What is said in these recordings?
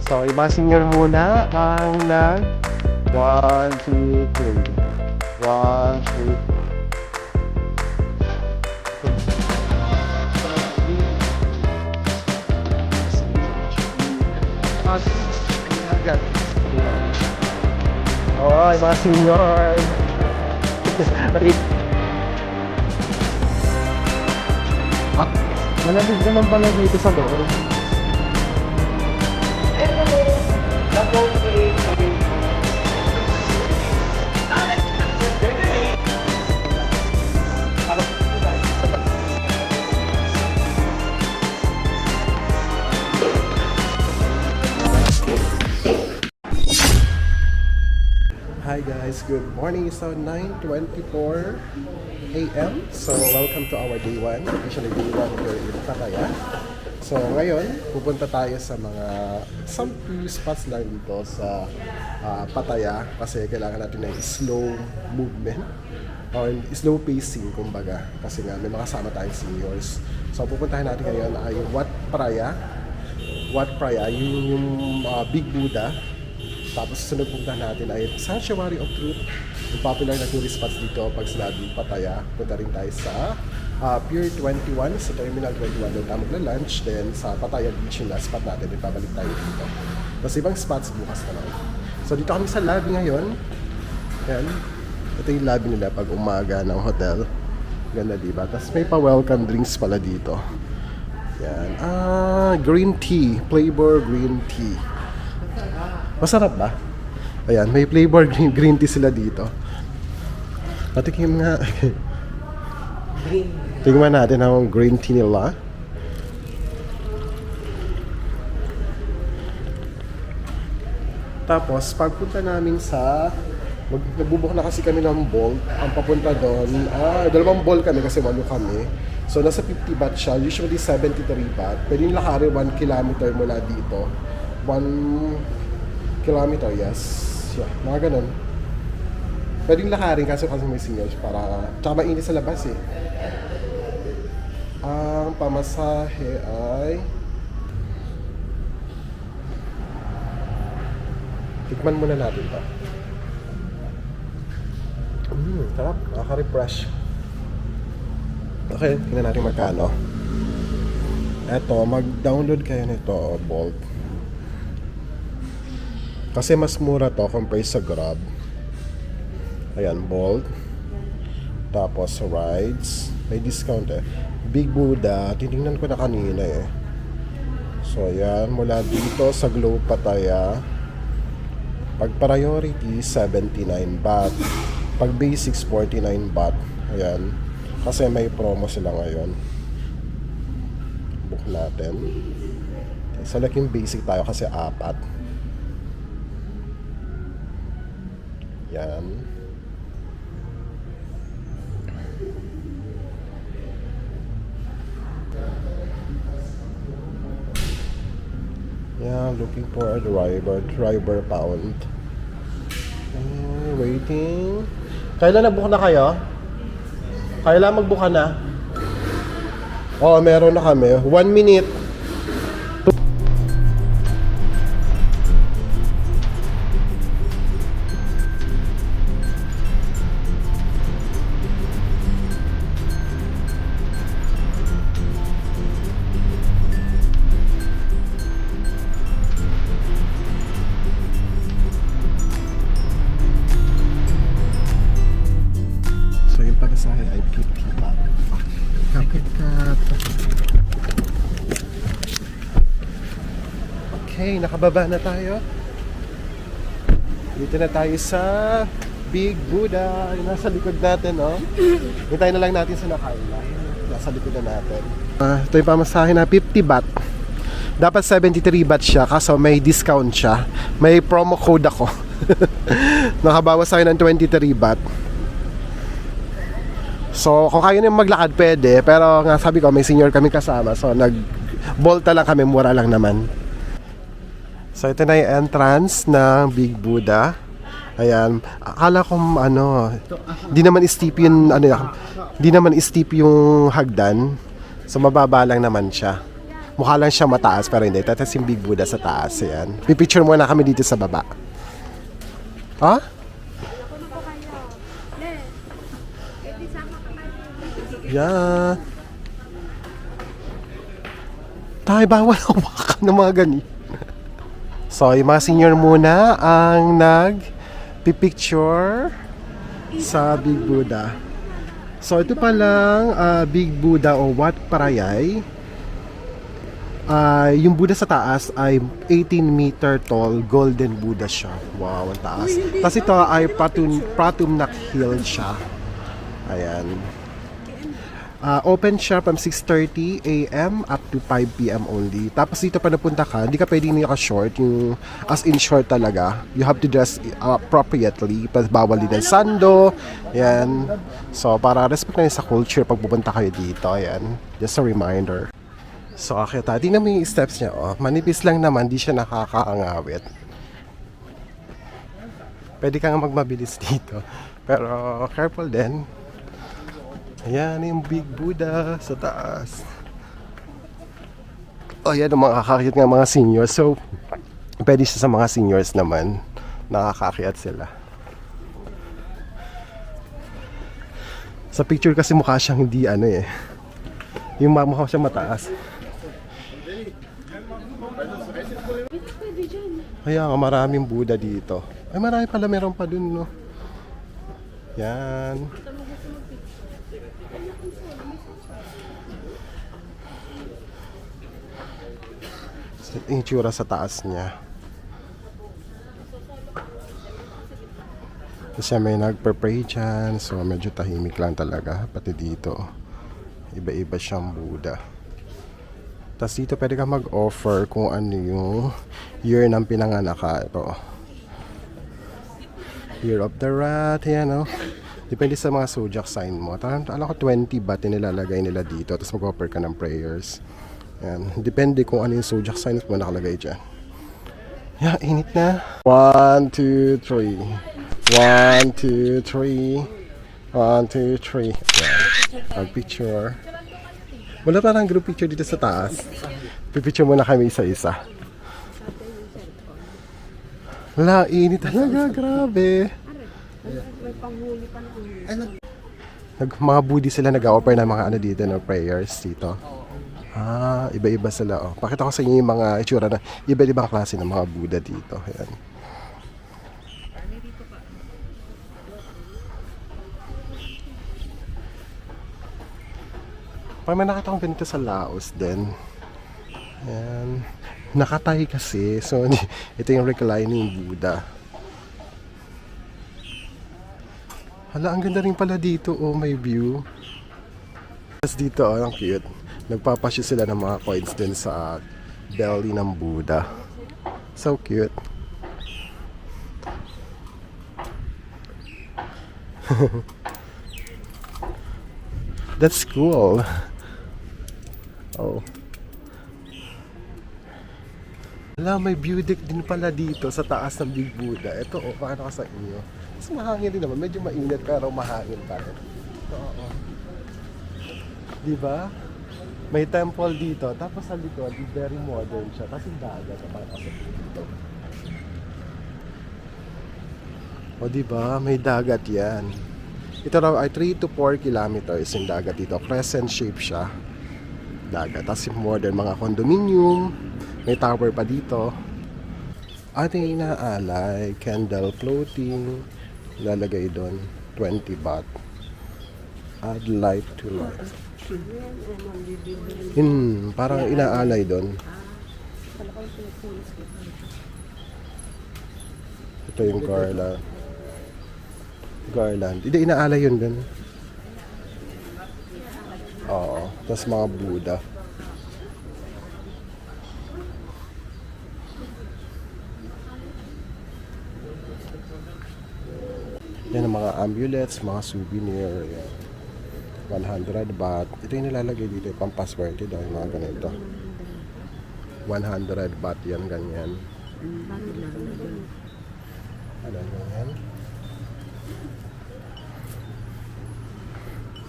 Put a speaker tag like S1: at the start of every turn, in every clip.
S1: So, ibang senior muna ang nag 1, 2, 3. 1, 2, agad. Oh, mga senior. Malamig naman pala dito sa loob. Hi guys, good morning. So 9:24 a.m. So welcome to our day 1. Officially day 1 here in Pattaya. So ngayon, pupunta tayo sa mga some few spots lang dito sa Pattaya kasi kailangan natin ng slow movement or slow pacing kumbaga kasi nga may mga kasama tayong seniors. So pupuntahan natin ngayon ay Wat Phra, yung Big Buddha. Tapos sunod puntahan natin ay Sanctuary of Truth, yung popular na tourist spots dito pag sinabing Pattaya. Punta rin tayo sa Pier 21, sa Terminal 21 doon tayo magla-lunch. Then sa Pattaya Beach yung last spot natin, then pabalik tayo dito. Tapos ibang spots bukas naman. So dito kami sa lobby ngayon. Yan. Ito yung lobby nila pag umaga ng hotel. Ganda diba? Tapos may pa-welcome drinks pala dito. Yan. Green tea. Flavor green tea. Masarap ba? Ayan, may flavor green tea sila dito. Patikim nga. Tingnan natin ang green tea nila. Tapos, pagpunta namin sa... Nagbubuk na kasi kami ng bolt. Ang papunta doon, dalawang bolt kami kasi 8 kami. So, nasa 50 baht siya. Usually 73 baht. Pwede yung lakari 1 kilometer mula dito. 1 kilometer, yes. Yeah, mga ganun. Pwedeng lakarin kasi may seniors para... Tsaka mainit sa labas eh. Ang pamasahe ay... Tikman muna natin ito. Sarap. Nakaka-refresh. Okay, tingnan natin magkano. Eto, mag-download kayo nito, Bolt. Kasi mas mura to compare sa Grab. Ayan, Bolt. Tapos rides. May discount eh. Big Buddha. Titingnan ko na kanina eh. So ayan, mula dito sa Globe Pattaya. Pag priority, 79 baht. Pag basics, 49 baht. Ayan. Kasi may promo sila ngayon. Book natin. Select yung basic tayo kasi 4. Yan. Yeah, looking for a driver pound. Waiting. Kailan nag-book na kayo? Kailan mag-book ka na? Oh, meron na kami. 1 minute. Ay 50 baht. Kapikat. Okay, nakababa na tayo. Dito na tayo sa Big Buddha. Nasa likod natin, no? Hintayin na lang natin sa Nakaila. Nasa likod na natin. Ito yung pamasahe na 50 baht. Dapat 73 baht siya kaso may discount siya. May promo code ako. Nakabawas tayo ng 23 baht. So, kung kaya nyo maglakad, pwede. Pero nga sabi ko, may senior kami kasama. So, nag-bolta lang kami, mura lang naman. So, ito na yung entrance ng Big Buddha. Ayan. Akala ko, di naman steep yung hagdan. So, mababa lang naman siya. Mukha lang siya mataas, pero hindi. Tapos yung Big Buddha sa taas. Ayan. Pipicture muna kami dito sa baba. Ha? Yeah. Tayo, bawal hawakan ng mga gani. So, yung mga senior muna ang nag-picture sa Big Buddha. So, ito palang Big Buddha o Wat Parayay. Yung Buddha sa taas ay 18-meter tall, golden Buddha siya. Wow, ang taas. Tapos ito ay Pratumnak Hill siya. Ayan. Open siya from 6:30 a.m. up to 5 p.m. only. Tapos dito pa napunta ka, hindi ka pwedeng naka-short, yung as in short talaga. You have to dress appropriately. Bawal din ang sando. Ayan. So, para respect na yun sa culture pag pupunta kayo dito. Ayan. Just a reminder. So, okay tayo. Tingnan mo yung steps niya. Oh. Manipis lang naman, di siya nakakaangawit. Pwede kang magmabilis dito. Pero, careful din. Ayan yung Big Buddha sa taas. O yan ang makakakyat ng mga seniors. So, pwede siya sa mga seniors naman. Nakakakyat sila. Sa picture kasi mukha siyang hindi yung mukha siyang mataas. Kaya nga maraming Buddha dito. Ay marami pala, meron pa dun no. Yan. Yung tsura sa taas niya. Kasi may nagpa-pray dyan. So medyo tahimik lang talaga. Pati dito iba-iba siyang Buddha. Tapos dito pwede ka mag-offer kung ano yung year ng pinanganak ka. Ito Year of the Rat. Yan o. Depende sa mga zodiac sign mo. Alam ko 20 baht nilalagay nila dito. Tapos mag-offer ka ng prayers. Yan. Depende kung ano yung zodiac signs mo nakalagay dyan. Yeah, init na. 1, 2, 3. 1, 2, 3. 1, 2, 3. Yan. Mag-picture. Wala parang group picture dito sa taas. Pipicture muna kami isa-isa. Wala, init talaga. Grabe. Mga Buddhist sila nag-offer ng mga ano dito, no, prayers dito. Iba-iba sila. Oh. Pakita ko sa inyo yung mga itsura na iba-ibang klase ng mga Buddha dito. Ayan. Parang may nakita kong ganito sa Laos din. Ayan. Nakatay kasi. So, ito yung reclining Buddha. Hala, ang ganda rin pala dito. Oh, may view. Tapos dito, ang cute. Nagpapasyo sila ng mga coins din sa belly ng Buddha. So cute. That's cool. Oh. Wala, may view deck din pala dito sa taas ng Big Buddha. Ito, pakita ko sa inyo. Mas mahangin din naman. Medyo mainit pero mahangin pa rin. Ito, diba? May temple dito, tapos sa likod, very modern siya. Kasi dagat, parang kasi dito. O diba, may dagat yan. Ito raw ay 3 to 4 kilometers yung dagat dito. Crescent shape siya. Dagat. Tapos modern mga condominium. May tower pa dito. Ating inaalay, candle floating. Lalagay doon, 20 baht. Add light to light. Parang inaalay doon. Ito yung garland. Hindi, inaalay yun doon. Oo. Tapos mga Buddha. Yan ang mga amulets, mga souvenir. Yan. 100 baht. Ito yung nilalagay dito, pang password daw, yung mga ganito. 100 baht yan, ganyan. Ano yan?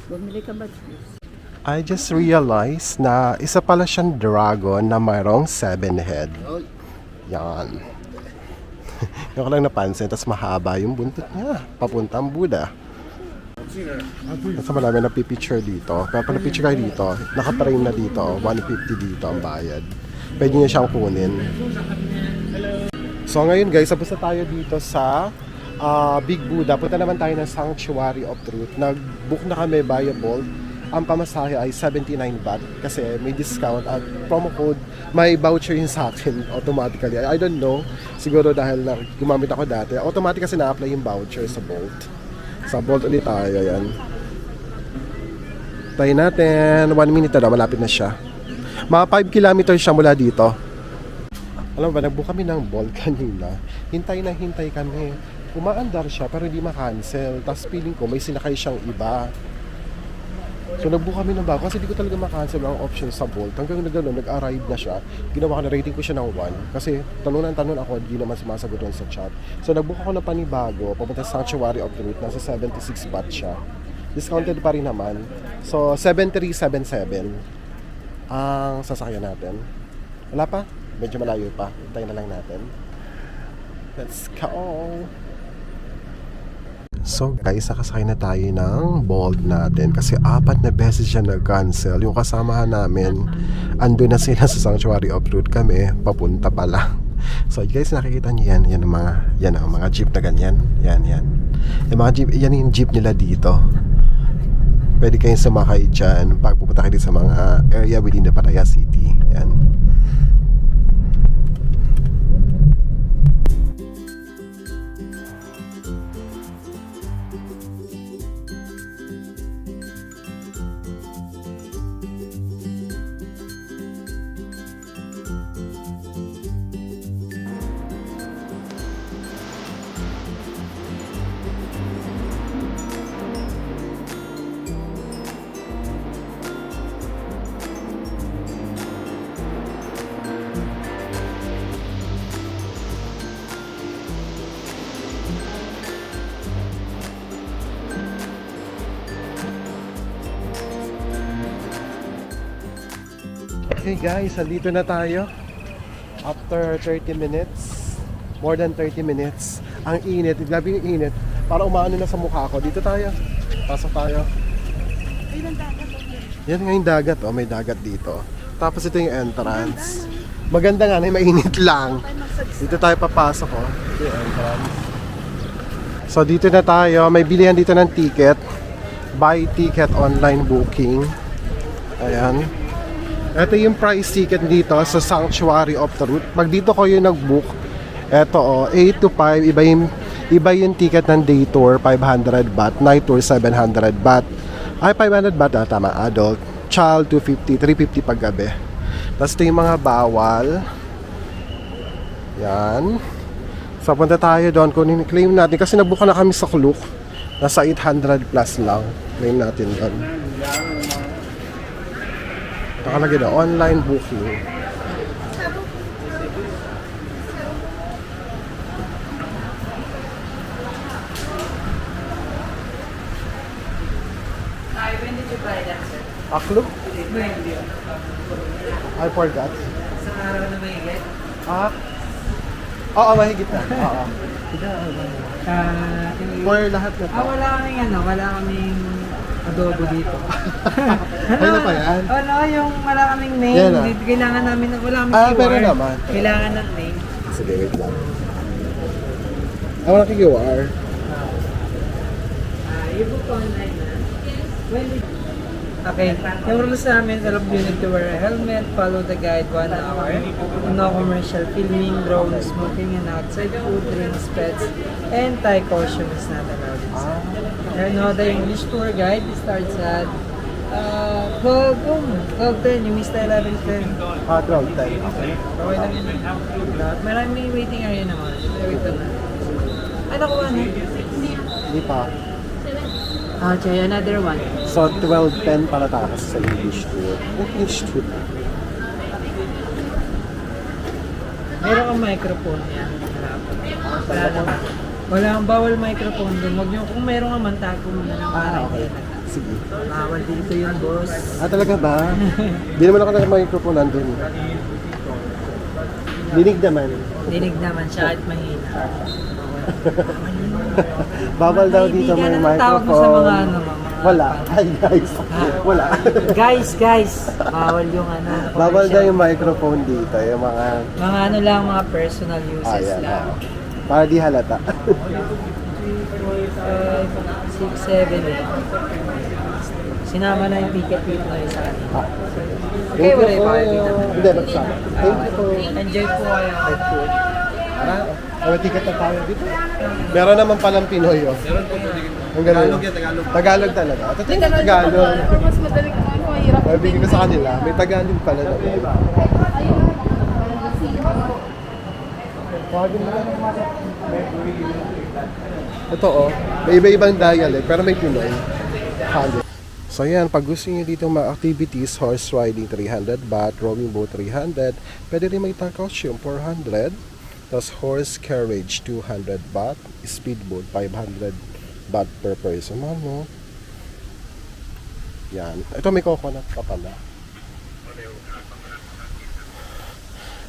S2: Bumili ka ba?
S1: I just realized na isa pala siyang dragon na mayroong 7 head. Yan. Yung ko lang napansin, tapos mahaba yung buntot niya. Papuntang Buddha. Nasa marami nagpipicture dito. Pero pag nagpicture kayo dito, nakaprame na dito. 150 dito ang bayad. Pwede niya siyang kunin. So ngayon guys, tapos na tayo dito sa Big Buddha. Punta naman tayo ng Sanctuary of Truth. Nag-book na kami via Bolt. Ang pamasahe ay 79 baht kasi may discount at promo code, may voucher yun sa akin automatically. I don't know, siguro dahil gumamit ako dati, automatic kasi na-apply yung voucher sa Bolt. Sa Bolt ulit tayo, yan. Tayo natin, 1 minute na, malapit na siya. Mga 5 kilometers siya mula dito. Alam ba, nagbook kami ng Bolt kanina. Hintay na hintay kami. Umaandar siya pero hindi ma-cancel. Tapos feeling ko may sinakay siyang iba. So nagbook kami ng bago kasi hindi ko talaga ma-cancel ang option sa Bolt. Hanggang nag-arrive na siya. Ginawa ko na rating ko siya ng 1 kasi tanong ako, hindi naman sumasagot sa chat. So nagbook ako ng panibago, papunta sa Sanctuary of Truth, nasa 76 baht siya. Discounted pa rin naman. So 7377 ang sasakyan natin. Wala pa? Medyo malayo pa. Hintayin na lang natin. Let's go! So guys, nakasakay na tayo ng Bolt natin kasi 4 na beses siya nag-cancel. Yung kasamahan namin, ando na sila sa Sanctuary of Truth, kami papunta pa lang. So guys, nakikita niyo yan ang mga jeep na ganyan. Yan. Yung mga jeep, yan yung jeep nila dito. Pwede kayong sumakay dyan pag pupunta kayo sa mga area within the Pattaya City. Yan. Okay guys, andito na tayo. After 30 minutes, more than 30 minutes. Ang init, grabe yung init. Para umaano na sa mukha ko. Dito tayo. Pasok tayo. Yan nga yung dagat, oh, may dagat dito. Tapos ito yung entrance. Maganda nga, may mainit lang. Dito tayo papasok, oh. Ito yung entrance. So dito na tayo, may bilihan dito ng ticket. Buy ticket online booking. Ayan. Ito yung price ticket dito sa Sanctuary of Truth. Pag dito kayo nag-book, ito oh, 8 to 5, iba yung ticket ng day tour, 500 baht, night tour, 700 baht. Ay, 500 baht, tama, adult. Child, 250, 350 pag gabi. Tapos ito yung mga bawal. Yan. So, punta tayo doon. Kung claim natin, kasi nag-book na kami sa Klook, nasa 800 plus lang. Claim natin doon. Nakalagay na online booking.
S2: When did you buy that, sir?
S1: Aklo? I forgot.
S2: Sa araw na mahigit?
S1: Oo, mahigit na. Oo. For lahat na to.
S2: Wala kaming adobo dito.
S1: Ay na pa yan?
S2: No, yung wala kaming name.
S1: Yan na.
S2: Kailangan namin, wala kaming QR.
S1: Pero naman.
S2: Kailangan ng name.
S1: Sige, wait lang. Wala kang QR.
S2: You-book online na. When did Okay, yung rules namin, all of you need to wear a helmet, follow the guide 1 hour, no commercial filming, drone, smoking, and outside food, drinks, pets, and Thai caution is not allowed inside. And the English tour guide starts at 12:10, you missed the 11:10.
S1: 12:10.
S2: Okay lang yun. Maraming waiting area naman. Wait na. Ay, nakuha na.
S1: Hindi pa.
S2: Okay, another one.
S1: So, 12:10 pala tapos sa English tour. English tour.
S2: Meron kang microphone yan. Wala naman. Wala kang bawal microphone dun. Huwag nyo, kung meron ka man, tago mo na lang para
S1: okay.
S2: hindi nagtatas.
S1: Sige.
S2: Bawal dito yun, boss.
S1: Ah, talaga ba? Hindi naman ako naka-microphone nandun. Dinig naman.
S2: Dinig naman siya at mahina.
S1: Bawal daw dito may
S2: Kaibigan, anong tawag mo sa mga
S1: microphone.
S2: ano, mga...
S1: Wala. Hi guys. Wala.
S2: Guys, bawal yung ano.
S1: Bawal daw
S2: commercial.
S1: yung microphone dito. Yung mga...
S2: Mga ano lang, mga personal uses
S1: Ayan.
S2: lang.
S1: Para di halata.
S2: 3, 4, 5, 6, 7, 8. Sinama na yung ticket dito ngayon sa akin. Okay, wala yung bayad dito.
S1: Hindi, magsama. Thank you po.
S2: Enjoy po kayo.
S1: May ticket na tayo dito. Meron naman palang Pinoy. Oh. Meron po po ticket. Ang Tagalog yan, Tagalog. Tagalog talaga. Ito yung Tagalog.
S3: Mas madaling ano, mahirap.
S1: Bibigyan ko sa kanila. May Tagalog pala na. Ito oh, may iba-ibang dialect pero may Pinoy. So yan, pag gusto nyo dito mga activities, horse riding 300 baht, rowing boat 300, pwede rin may costume 400, tapos horse carriage 200 baht, speedboat 500 baht per person. Ano? Yan. Ito may coconut pa pala.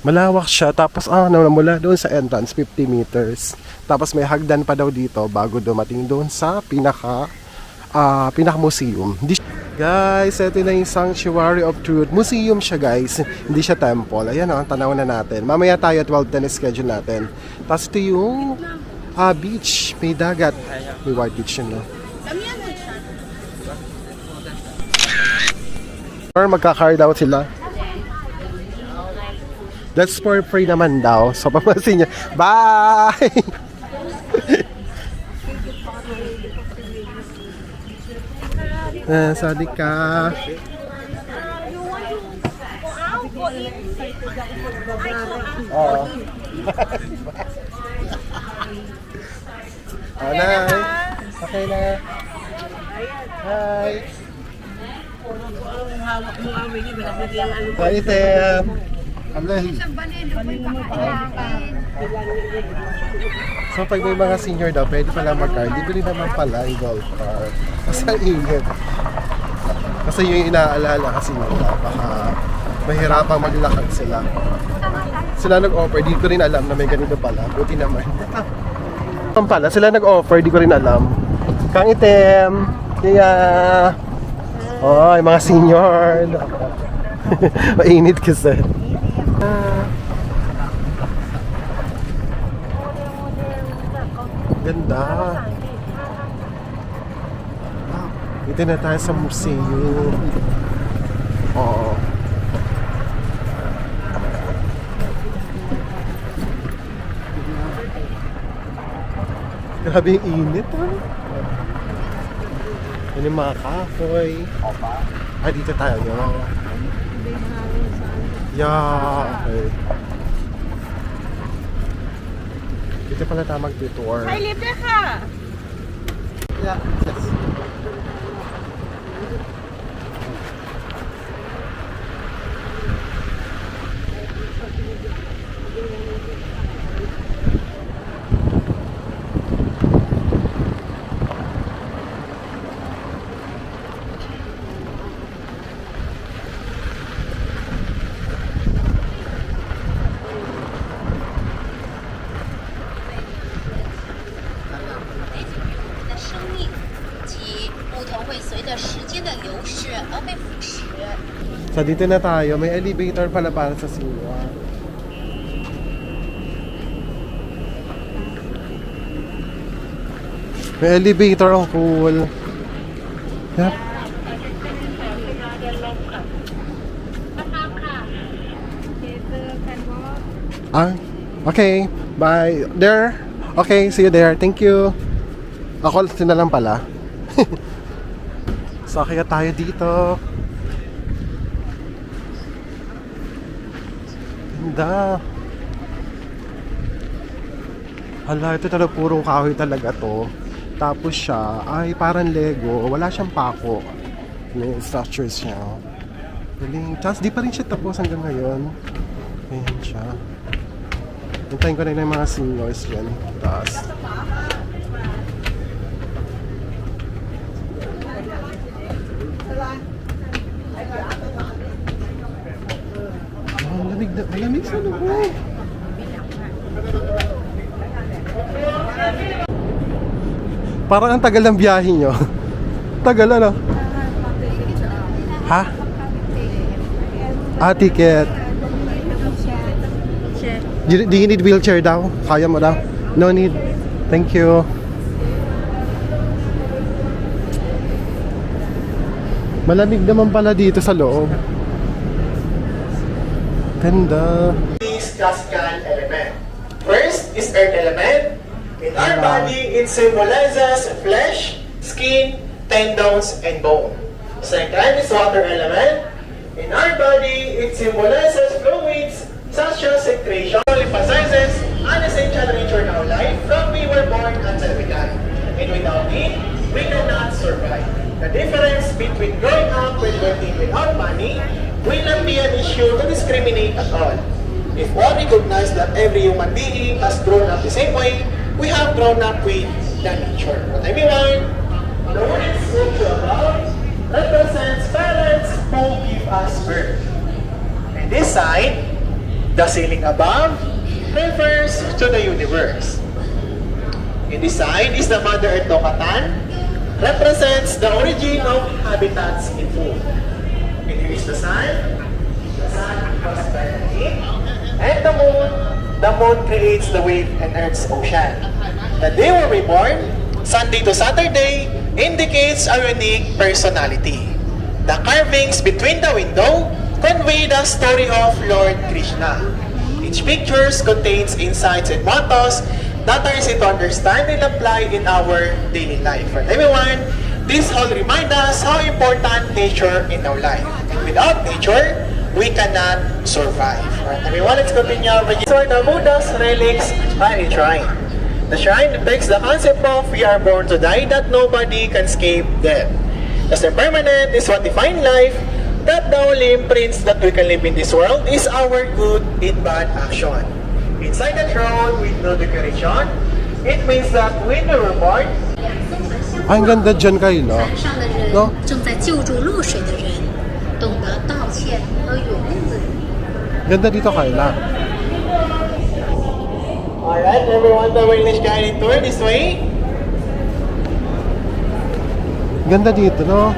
S1: Malawak siya, tapos mula doon sa entrance 50 meters. Tapos may hagdan pa daw dito bago dumating doon sa pinaka-museum. Guys, ito na yung Sanctuary of Truth. Museum siya guys, hindi siya temple. Ayan o, tanaw na natin. Mamaya tayo 12:10 schedule natin. Tapos ito yung beach, may dagat. May white beach yun no. Or magka-card out sila. That's for free naman daw. So, papansin niya. Bye! Sali ka. Oo. Nay. Okay na. Hi. Hi, Tem. So pag may mga senior daw, pwede pala mag-car. Dito rin naman pala yung golf car. Kasi ang ingat. Kasi yung inaalala kasi nila, baka mahirapang maglakad sila. Sila nag-offer, di ko rin alam na may ganito pala. Buti naman. Pala, sila nag-offer, di ko rin alam. Kang Item, kaya... Oh, yung mga senior. Mainit kasi. Ganda. Dito na tayo sa museum. Oo. Grabe yung init ah. Yan yung mga kahoy. Dito tayo. Yeah. Okay. Dito pala tayo mag-tour.
S3: Ay, libre ka!
S1: Yeah. Yes. So dito na tayo, may elevator pala para sa Siwa. May elevator, ang cool. Yep. Okay. Bye. There. Okay, see you there. Thank you. Ako na lang pala. So kaya tayo dito. Ganda. Hala, ito talaga purong kahoy talaga to. Tapos siya ay parang Lego. Wala siyang pako. May structures siya. Galing. Tapos di pa rin siya tapos hanggang ngayon. Ayan siya. Hintayin ko na yung mga seniors yan. Tapos Malamig sa loob. Parang ang tagal ng biyahe nyo. Tagal ano? Ha? Ah, ticket. Do you need wheelchair daw? Kaya mo daw? No need. Thank you. Malamig naman pala dito sa loob. Ganda.
S4: Is classical element. First is earth element. In our body, it symbolizes flesh, skin, tendons, and bone. Second is water element. In our body, it symbolizes fluids such as secretion. Emphasizes an essential nature in our life from we were born until we die. And without it, we cannot survive. The difference between growing up and working without money will not be an issue to discriminate at all. If all recognize that every human being has grown up the same way, we have grown up with the nature. But everyone, the word is spoke to about represents parents who give us birth. And this side, the ceiling above, refers to the universe. And this side is the Mother Earth Tokatan, represents the origin of habitats in food. And here is the sun. The sun equals gravity. And the moon creates the wave and Earth's ocean. The day we were born, Sunday to Saturday, indicates our unique personality. The carvings between the window convey the story of Lord Krishna. Each picture contains insights and mottos that are easy to understand and apply in our daily life. For everyone, this all remind us how important nature in our life. And without nature, we cannot survive. Alright, everyone, let's continue. So the Buddha's relics are a shrine. The shrine depicts the concept of we are born to die, that nobody can escape death. As impermanent is what defines life, that the only imprints that we can live in this world is our good and bad action. Inside the throne with no decoration, it means that when we were born,
S1: Ay, ang ganda dyan kayo, no?
S5: 船上的人
S1: No?
S5: 正在救助落水的人，懂得道歉和原谅的人。
S1: Ganda dito, Kayla.
S4: alright, everyone, the English guided tour this way.
S1: Ganda dito, no?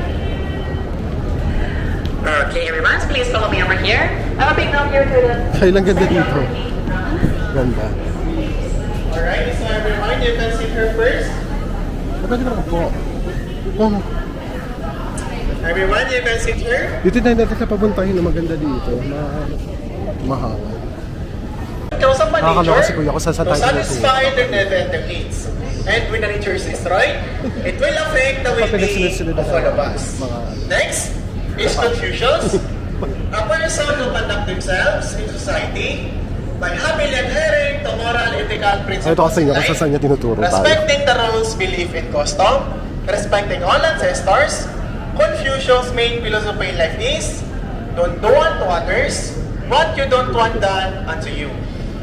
S6: Okay, everyone, please follow me over here. I'll be down here to the...
S1: Kayla, ang ganda dito. Ganda.
S4: Alright, so everyone, you can sit here first.
S1: Pwede ka po. No, no.
S4: Everyone, you can sit here.
S1: Dito na natin sa papuntahin na maganda dito. Mahal.
S4: Because of
S1: Nakakaloka
S4: nature,
S1: si Kuya kung saan sa
S4: to
S1: tayo
S4: satisfy their never-ending needs. And when the nature is destroyed, it will affect the well-being of all of us. Next is Confucius, a person who conduct themselves in society by happily adhering to moral ethical principles
S1: Ito kasi
S4: in
S1: niya kung
S4: life,
S1: saan niya tinuturo tayo.
S4: respecting the rules, belief, and custom, respecting all ancestors. Confucius' main philosophy in life is, don't do unto others what you don't want done unto you,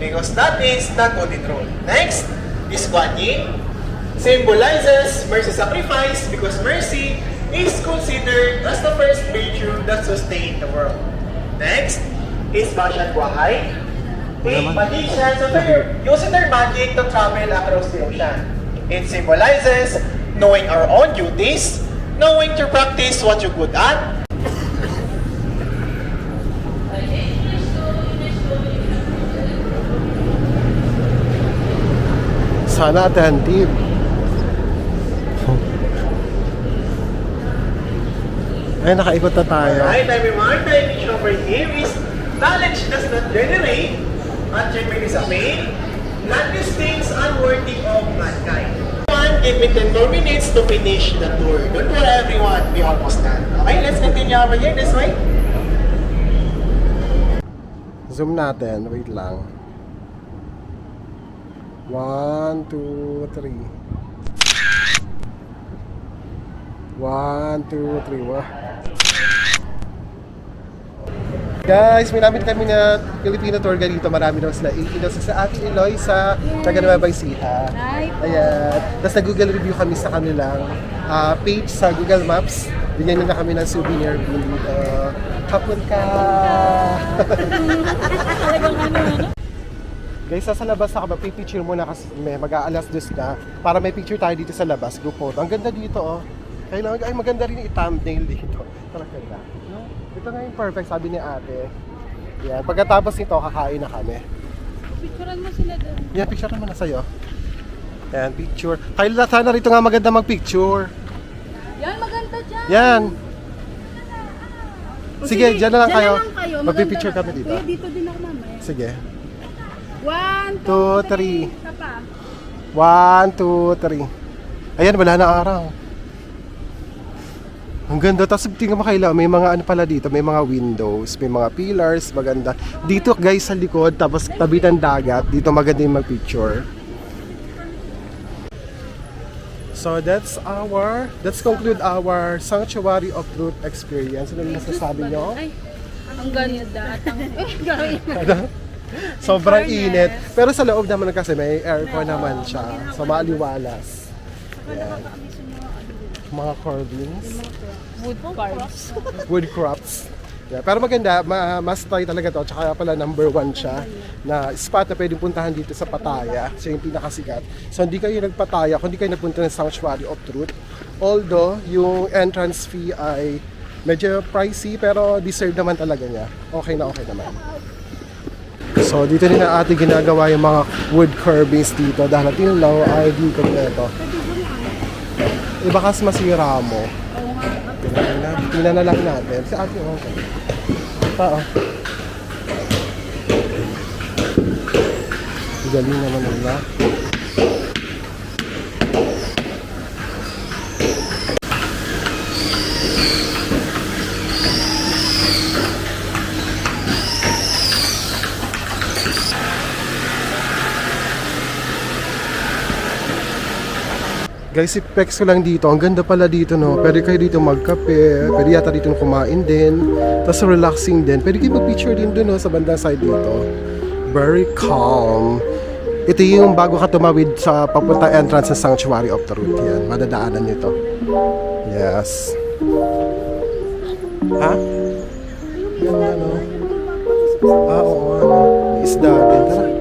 S4: because that is the golden rule. Next is Kuan Yin, symbolizes mercy sacrifice because mercy is considered as the first virtue that sustains the world. Next is Bashan Buhay, the magicians of using their magic to travel across the ocean. It symbolizes knowing our own duties, knowing to practice what you're good at.
S1: Sana attentive. Ay, nakaikot na tayo.
S4: Alright, everyone, the image over here is knowledge does not generate, achievement is a pain, none these things unworthy of mankind. Everyone, give me 10 more minutes to finish the tour. Don't worry, everyone, we almost done. Okay, let's continue over here this way.
S1: Zoom natin. Wait lang. 1, 2, 3. 1, 2, 3. Wow. Guys, may namin kami na Filipino tour guide dito. Marami daw sila. Iinos sa Ate Eloy sa taga Nueva Ecija. Ayan. Tapos nag-Google review kami sa kanilang page sa Google Maps. Bigyan nila kami ng souvenir bin dito. Hapon ka! Guys, sa labas na ka, picture muna kasi mag-aalas dos na para may picture tayo dito sa labas, group photo. Ang ganda dito, oh. Kailangan, ay maganda rin yung thumbnail dito. Talaga ganda. Ito na yung perfect, sabi ni ate. Yan, pagkatapos nito, kakain na kami.
S3: Picturean mo sila doon.
S1: Yan, picture mo na sa'yo. Yan, picture. Kaya sana rito nga maganda mag-picture.
S3: Yan, maganda dyan.
S1: Yan. Sige, dyan na lang kayo.
S3: Magpipicture
S1: Magpipicture kami dito.
S3: Kuya, dito din ako mamaya.
S1: Sige.
S3: 1,
S1: 2, 3.
S3: Isa pa.
S1: 1, 2, 3. Ayan, wala na araw. Ang ganda. Tapos tingnan mo kaila, may mga ano pala dito, may mga windows, may mga pillars, maganda. Dito guys sa likod, tapos tabi ng dagat, dito maganda yung mag-picture. So let's conclude our Sanctuary of Truth experience. Ano yung masasabi nyo?
S3: Ay, ang ganda. At ang...
S1: Sobrang init. Pero sa loob naman kasi may aircon naman siya. So maaliwalas. Yan. Mga carvings.
S3: Wood carves.
S1: Wood crafts. Yeah, pero maganda, must try talaga to. Tsaka pala number 1 siya na spot na pwedeng puntahan dito sa Pattaya. Siya yung pinakasikat. So hindi kayo nagpataya kung hindi kayo nagpunta ng Sanctuary of Truth. Although yung entrance fee ay medyo pricey pero deserve naman talaga niya. Okay na okay naman. So dito din na ate ginagawa yung mga wood carvings dito. Dahil till now ay di ko na ito. Iba kasi masira mo. Tingnan na lang natin. Si ate, okay. Pa, oh. Galing naman nila. Guys, i-pex ko lang dito. Ang ganda pala dito, no? Pwede kayo dito magkape. Pwede yata dito kumain din. Tapos relaxing din. Pwede kayo mag-picture din doon, no? Sa bandang side dito. Very calm. Ito yung bago ka tumawid sa papunta entrance sa Sanctuary of Truth. Yan. Madadaanan nito. Yes. Ha? Ganda, no? Oo, ano? May isda din. Tara.